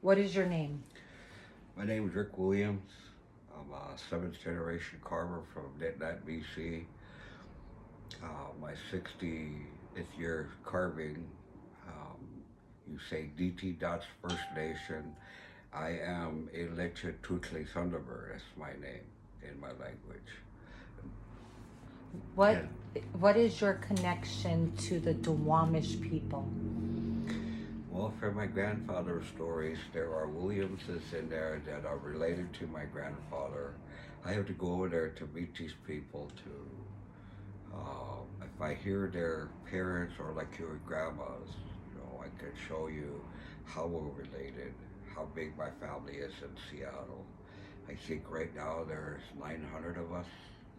What is your name? My name is Rick Williams. I'm a seventh generation carver from Nitinat, BC. My 60th year carving, um, you say Ditidaht First Nation. I am a Nu-chah-Nulth Thunder Bird. That's my name in my language. What And what is your connection to the Duwamish people? well, from my grandfather's stories, there are Williamses in there that are related to my grandfather. I have to go over there to meet these people if I hear their parents or like your grandmas, I can show you how we're related, how big my family is in Seattle. I think right now there's 900 of us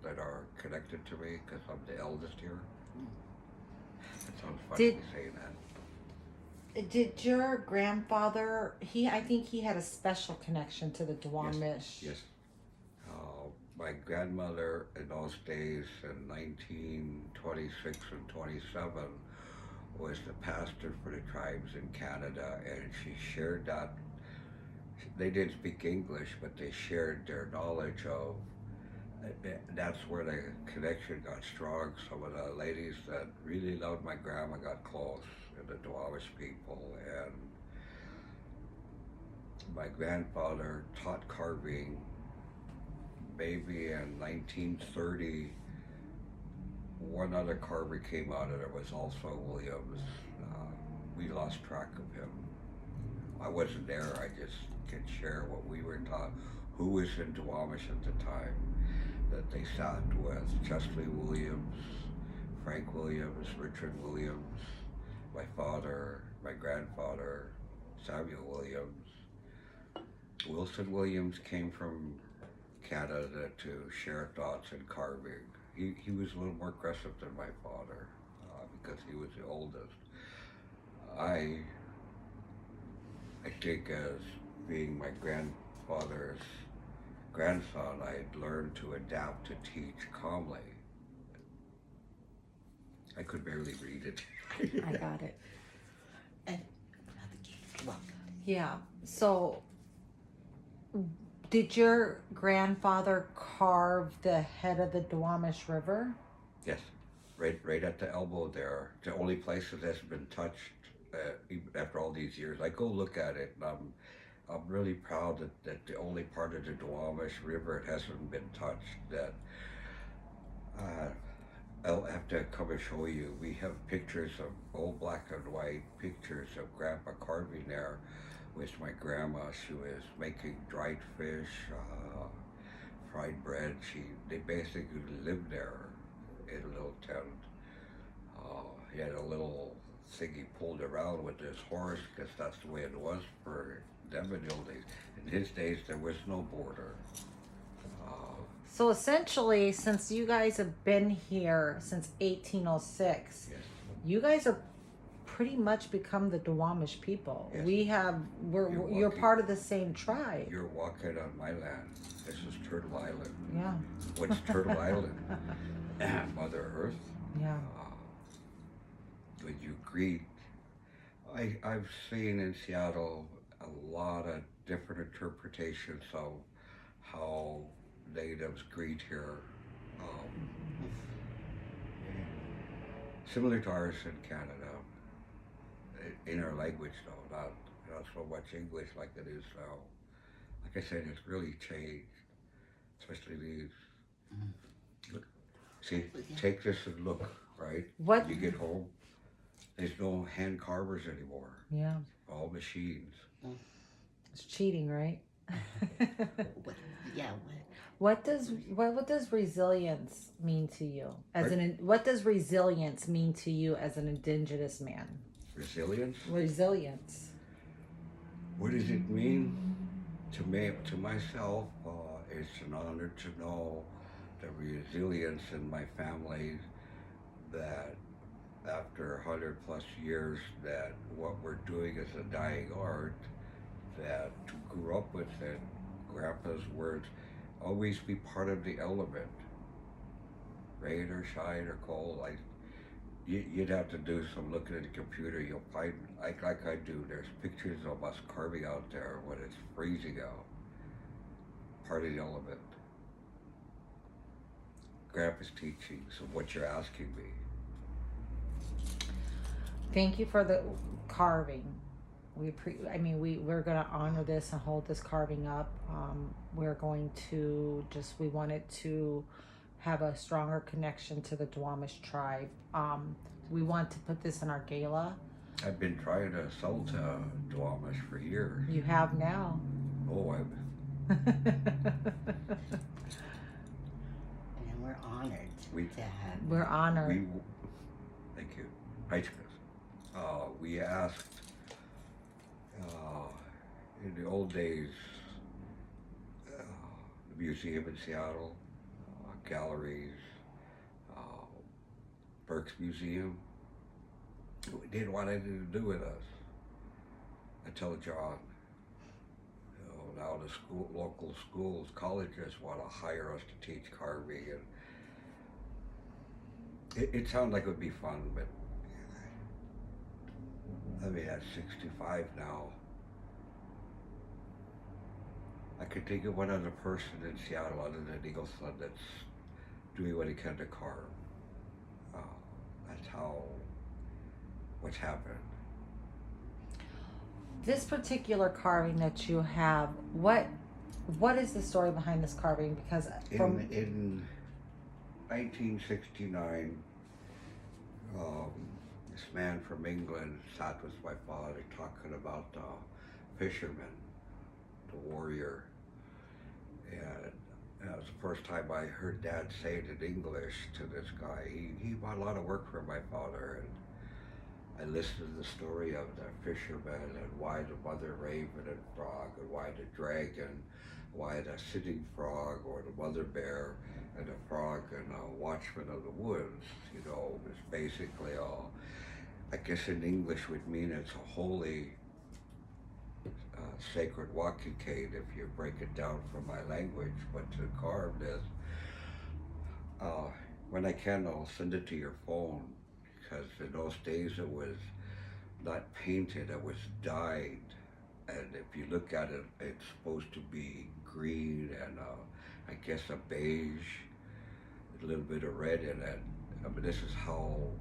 that are connected to me because I'm the eldest here. It sounds funny Did me saying that. did your grandfather? I think he had a special connection to the Yes, Duwamish. yes. My grandmother in those days in 1926 and 27 was the pastor for the tribes in Canada, and she shared that. They didn't speak English, but they shared their knowledge of. That's where the connection got strong. Some of the ladies that really loved my grandma got close, and the Duwamish people. And my grandfather taught carving maybe in 1930. One other carver came out, and it was also Williams. We lost track of him. I wasn't there. I just can share what we were taught. Who was in Duwamish at the time? That they sat with Chesley Williams, Frank Williams, Richard Williams, my father, my grandfather, Samuel Williams. Wilson Williams came from Canada to share thoughts in carving. He was a little more aggressive than my father because he was the oldest. I I think as being my grandfather's grandson, I had learned to adapt to teach calmly. I could barely read it. I got it. And well, Yeah. So, did your grandfather carve the head of the Duwamish River? Yes, right at the elbow there. The only place that has been touched even after all these years. I go look at it, and I'm really proud that the only part of the Duwamish River it hasn't been touched. That uh, I'll have to come and show you. We have pictures of old black and white pictures of Grandpa carving there with my grandma. She was making dried fish, fried bread. They basically lived there in a little tent. He had a little thing he pulled around with his horse because that's the way it was for them in the old days. In his days, there was no border. Uh, So essentially, since you guys have been here since 1806, yes, you guys are pretty much become the Duwamish people. Yes. You're walking- part of the same tribe. You're walking on my land. This is Turtle Island. Yeah. What's Turtle Island? Mother Earth. Yeah. When you greet, I've seen in Seattle a lot of different interpretations of how natives greet here. Um, Similar to ours in Canada, in our language though, not so much English like it is now. Like I said, it's really changed, especially these. Look, see, take this and look, right? What? When you get home, there's no hand carvers anymore. Yeah. All machines. It's cheating, right? what, yeah, What does resilience mean to you what does resilience mean to you as an Indigenous man? Resilience? Resilience. What does it mean to me, to myself? It's an honor to know the resilience in my family that after 100 plus years that what we're doing is a dying art that grew up with it. Grandpa's words, always be part of the element, rain or shine or cold. You'd have to do some looking at the computer. You'll find, like I do, there's pictures of us carving out there when it's freezing out. Part of the element. Grandpa's teachings of what you're asking me. Thank you for the carving. We're going to honor this and hold this carving up. We're going to we wanted to have a stronger connection to the Duwamish tribe. We want to put this in our gala. I've been trying to sell to Duwamish for years. You have now. Oh, And we're honored to have. We're honored. Thank you. We asked in the old days, the museum in Seattle, galleries, Burke's Museum, didn't want anything to do with us until John. Now the local schools, colleges want to hire us to teach carving, and it sounded like it would be fun, but at 65 now. I could think of one other person in Seattle other than Eagleson that's doing what he can to carve. That's what's happened. This particular carving that you have, what is the story behind this carving? Because in 1969, this man from England sat with my father talking about the fisherman, the warrior, and that was the first time I heard Dad say it in English to this guy. He bought a lot of work for my father, and I listened to the story of the fisherman and why the mother raven and frog, and why the dragon, why the sitting frog or the mother bear and the frog and the watchman of the woods. It's basically I guess in English would mean it's a holy sacred walking cane if you break it down from my language, but to carve this, when I can I'll send it to your phone, because in those days it was not painted, it was dyed, and if you look at it, it's supposed to be green and I guess a beige, a little bit of red in it. This is how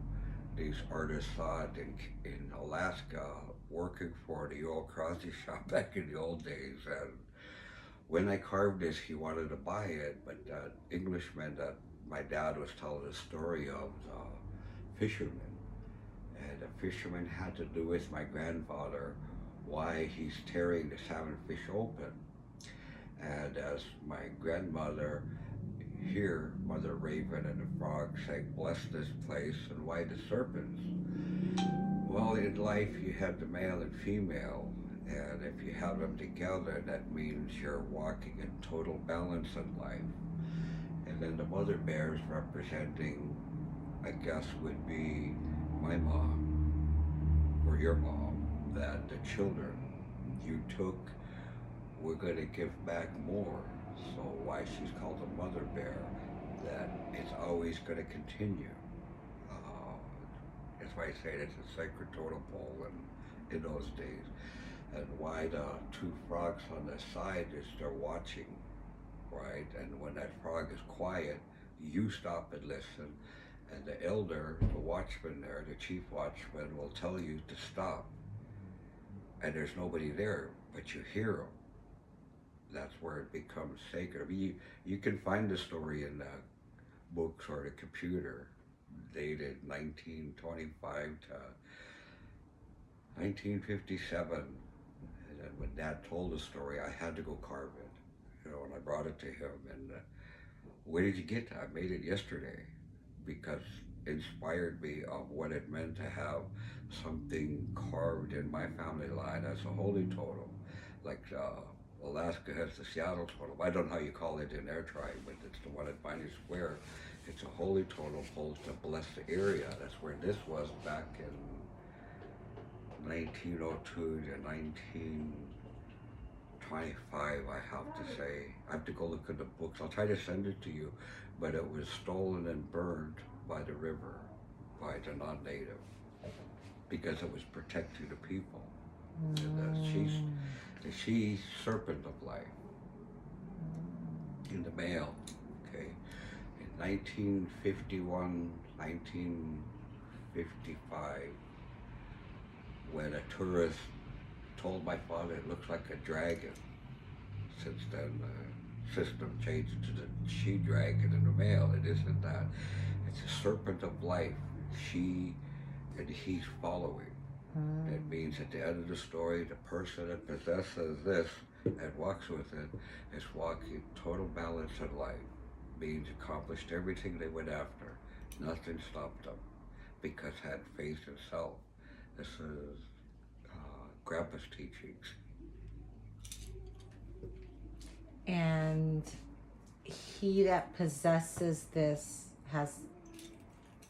these artists saw it in Alaska, working for the old Crosby shop back in the old days. And when I carved this, he wanted to buy it, but the Englishman that my dad was telling the story of, the fisherman, and the fisherman had to do with my grandfather, why he's tearing the salmon fish open. And as my grandmother here, Mother Raven and the frog sang, "Bless this place," and why the serpents? Well, in life you have the male and female, and if you have them together, that means you're walking in total balance in life. And then the mother bears representing, I guess, would be my mom or your mom, that the children you took, we're going to give back more. So why she's called a mother bear, that it's always going to continue. That's why I say it's a sacred totem pole in those days. And why the two frogs on the side is they're watching, right? And when that frog is quiet, you stop and listen, and the elder, the watchman there, the chief watchman, will tell you to stop. And there's nobody there, but you hear them. That's where it becomes sacred. You can find the story in the books or the computer, dated 1925 to 1957. And then when Dad told the story, I had to go carve it, and I brought it to him. And where did you get that? I made it yesterday, because it inspired me of what it meant to have something carved in my family line as a holy totem, like Alaska has the Seattle totem. I don't know how you call it in their tribe, but it's the one at Piney Square. It's a holy totem pole to bless the area. That's where this was back in 1902 to 1925, I have to say. I have to go look at the books. I'll try to send it to you, but it was stolen and burned by the river. by the non-native because it was protecting the people. And the she serpent of life in the male. Okay, in 1951, 1955, when a tourist told my father it looks like a dragon. Since then, the system changed to the she dragon in the male. It isn't that. It's a serpent of life. She and he's following. It means at the end of the story, the person that possesses this and walks with it is walking total balance in life. Means accomplished everything they went after. Nothing stopped them because had faith in self. This is Grandpa's teachings. And he that possesses this has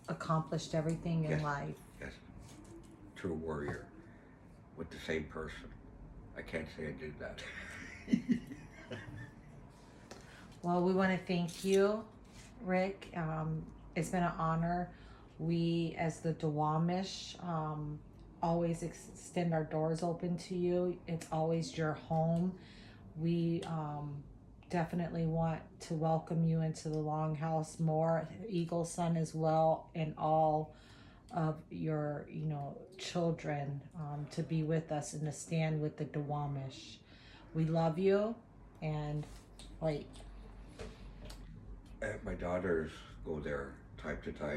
accomplished everything in Yes. life. Yes. True warrior with the same person. I can't say I did that. Well, we want to thank you, Rick. It's been an honor. We, as the Duwamish, always extend our doors open to you. It's always your home. We definitely want to welcome you into the Longhouse more, Eagle Son as well, and all of your, children to be with us and to stand with the Duwamish. We love you, and wait. My daughters go there time to time.